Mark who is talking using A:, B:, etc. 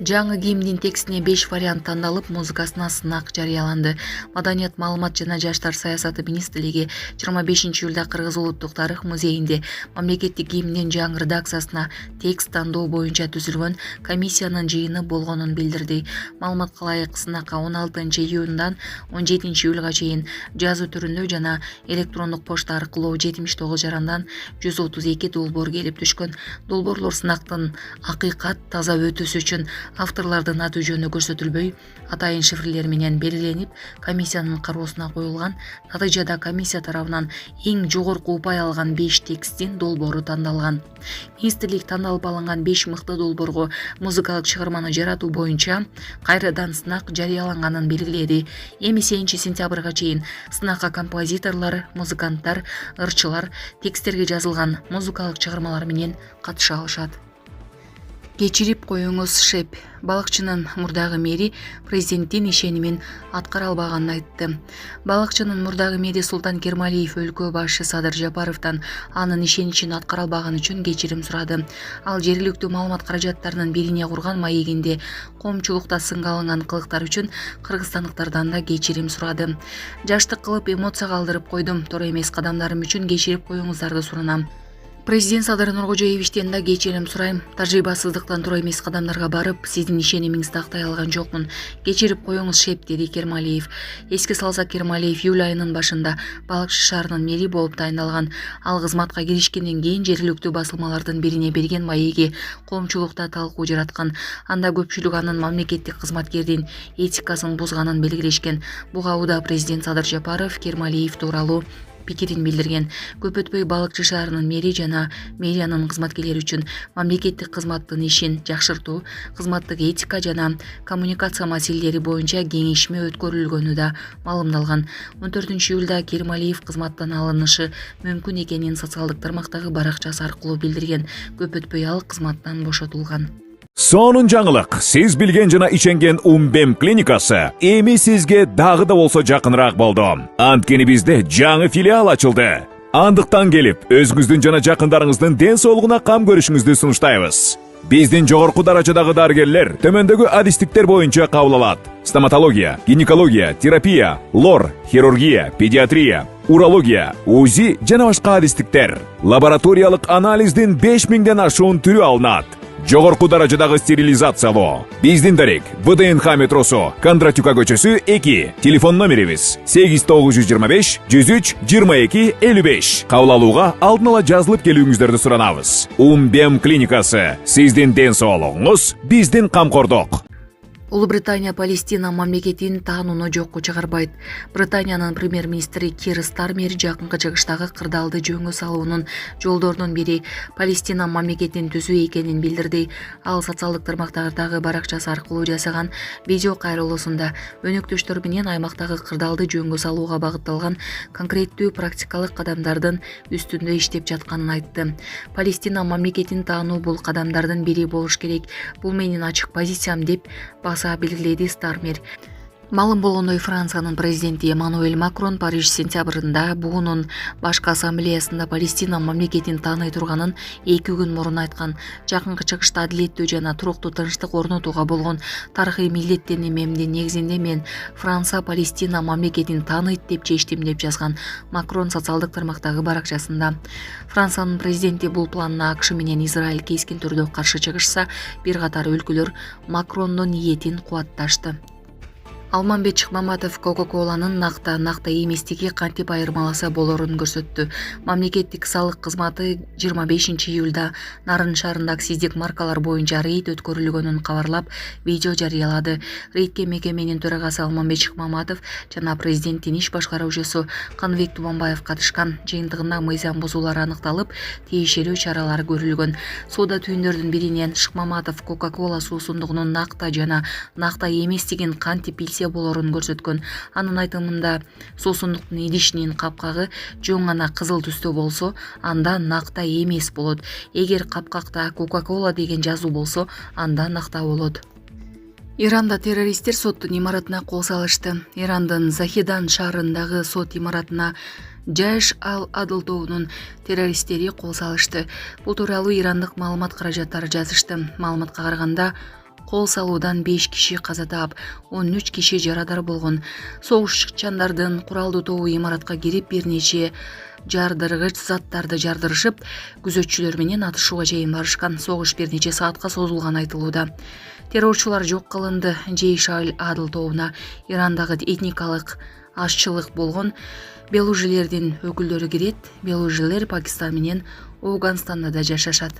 A: Жаңы гимндин текстине 5 вариант тандалып, музыкасына сынак жарыяланды. Маданият, маалымат жана жаштар саясаты министрлиги 25-июлда Кыргыз улуттук тарых музейинде мамлекеттик гимндин жаңы редакциясына текст тандоо боюнча түзүлгөн комиссиянын жыйыны болгонун билдирди. Маалыматка ылайык, сынакка 16-июндан 17-июлга чейин жазуу түрүндө жана электрондук почта аркылуу 79 жарандан 132 долбоор келип түшкөн. Долбоорлор сынактын акыйкат, таза өтүүсү үчүн авторлордун аты жөнү көрсөтүлбөй, атайын шифрлер менен белгиленип, комиссиянын кароосуна коюлган. Натыйжада комиссия тарабынан эң жогорку упай алган 5 тексттин долбоору тандалган. Министрлик тандалып алынган 5 мыкты долбоорго музыкалык чыгарманы жаратуу боюнча кайрадан сынак жарыяланганын белгиледи. Эми 7-сентябрга чейин сынакка композиторлор, музыканттар, ырчылар тексттерге жазылган музыкалык чыгармалар менен катыша алышат. Кечирип коюңуз, шеп. Балыкчынын мурдагы мэри президенттин ишенимин аткара албаганын айтты. Балыкчынын мурдагы мэри Султан Кермалиев өлкө башы Садыр Жапаровдон анын ишеничин аткара албаганы үчүн кечирим сурады. Ал жергиликтүү маалымат каражаттарынын бирине курган маегинде коомчулукта сынга алынган кылыктар үчүн кыргызстандыктардан да кечирим сурады. Жаштык кылып эмоцияга алдырып койдум. Туура эмес кадамдарым үчүн кечирип коюңуздарды суранам. Президент Садыр Нуркожоевичтен да кечирим сурайм. Тажрыйбасыздыктан туура эмес кадамдарга барып, сиздин ишенимиңизди актай алган жокмун. Кечирип коюңуз, шеп, деди Кермалиев. Эске салсак, Кермалиев июль айынын башында Балыкчы шаарынын мэри болуп тайындалган. Ал кызматка киришкенден кийин жергиликтүү басылмалардын бирине берген маеги коомчулукта талкуу жараткан. Анда көпчүлүк анын мамлекеттик кызматкердин этикасын бузганын белгилешкен. Буга убада президент Садыр Жапаров Кермалиев тууралуу пикирин билдирген. Көп өтпөй Балыкчы шаарынын мэри жана мэриянын кызматкерлери үчүн мамлекеттик кызматтын ишин жакшыртуу, кызматтык этика жана коммуникация маселелери боюнча кеңешме өткөрүлгөнү да маалымдалган. 14-июлда Кермалиев кызматтан алынышы мүмкүн экенин социалдык тармактагы баракчасы аркылуу билдирген. Көп өтпөй ал кызматтан бошотулган.
B: Сонун жаңылык, сиз билген жана ишенген Умбем клиникасы эми сизге дагы да болсо жакыныраак болду. Анткени бизде жаңы филиал ачылды. Андыктан келип, өзүңүздүн жана жакындарыңыздын ден соолугуна кам көрүшүңүздү сунуштайбыз. Биздин жогорку даражадагы дарыгерлер төмөндөгү адистиктер боюнча кабыл алат: стоматология, гинекология, терапия, лор, хирургия, педиатрия, урология, УЗИ жана башка адистиктер. Лабораториялык анализдин 5000ден ашуун түрү алынат. Жогорку даражадагы стерилизациялоо. Биздин дарек ВДНХ метросу, Кондратюка көчөсү 2. Телефон номерибиз 8925 103 22 55. Кабыл алууга алдын ала жазылып келүүңүздөрдү суранабыз. Умбем клиникасы. Сиздин ден соолугуңуз, биздин камкордук.
A: Улуу Британия Палестина мамлекетин таанууну жокко чыгарбайт. Британиянын премьер-министри Кир Стармер жакынкы чыгыштагы кырдаалды жөнгө салуунун жолдорунун бири Палестина мамлекетин түзүү экенин билдирди. Ал социалдык тармактардагы баракчасы аркылуу жасаган видео кайрылуусунда өнөктөштөр менен аймактагы кырдаалды жөнгө салууга багытталган конкреттүү практикалык кадамдардын үстүндө иштеп жатканын айтты. Палестина мамлекетин таануу бул кадамдардын бири болуш керек. Бул менин ачык позициям деп белгиледи Стармер. Маалым болгондой, Франциянын президенти Эммануэль Макрон Париж сентябрында буунун башкы ассамблеясында Палестина мамлекетин тааный турганын 2 күн мурун айткан. Жакынкы чыгышта адилеттүү жана туруктуу тынчтык орнотууга болгон тарыхый милдеттенүү мемдин негизинде мен Франция Палестина мамлекетин тааныйт деп чечтим, деп жазган Макрон социалдык тармактагы баракчасында. Франциянын президенти бул планына АКШ менен Израиль кескин түрдө каршы чыгышса, бир катар өлкөлөр Макрондун ниетин кубатташты. Алмамбет Чыкмаматов Кока-Коланын накта эместиги кантип айырмаласа болорун көрсөттү. Мамлекеттик салык кызматы 25-июлда Нарын шаарында акциздик маркалар боюнча рейд өткөрүлгөнүн кабарлап, видео жарыялады. Рейдке мекеменин төрагасы Алмамбет Чыкмаматов жана президенттин иш башкаруучусу Каныбек Тубанбаев катышкан. Жыйынтыгында мыйзам бузуулар аныкталып, тийишелүү чаралар көрүлгөн. Соода түйүндөрдүн биринен Чыкмаматов Coca-Cola суусундугунун накта жана накта эместигин кантип болорун көрсөткөн. Анын айтымында, суусундуктун идишинин капкагы жоң гана кызыл түстө болсо, анда накта эмес болот. Эгер капкакта Coca-Cola деген жазуу болсо, анда накта болот. Иранда террористтер соттун имаратына кол салышты. Ирандын Захидан шаарындагы сот имаратына Жайш ал-Адл тобунун террористтери кол салышты. Бул тууралуу ирандык маалымат каражаттары жазышты. Маалыматка караганда, кол салуудан 5 киши каза таап, 13 киши жарадар болгон. Согушчандардын куралдуу тобу имаратка кирип бир нече жардыргыч заттарды жардырышып, күзөтчүлөр менен атышууга чейин барышкан. Согуш бир нече саатка созулганы айтылууда. Террорчулар жок кылынды. Жейш Адыл тобуна Ирандагы этникалык ашчылык болгон белужилердин өкүлдөрү кирет. Белужилер Пакистан менен Афганстанда да жашашат.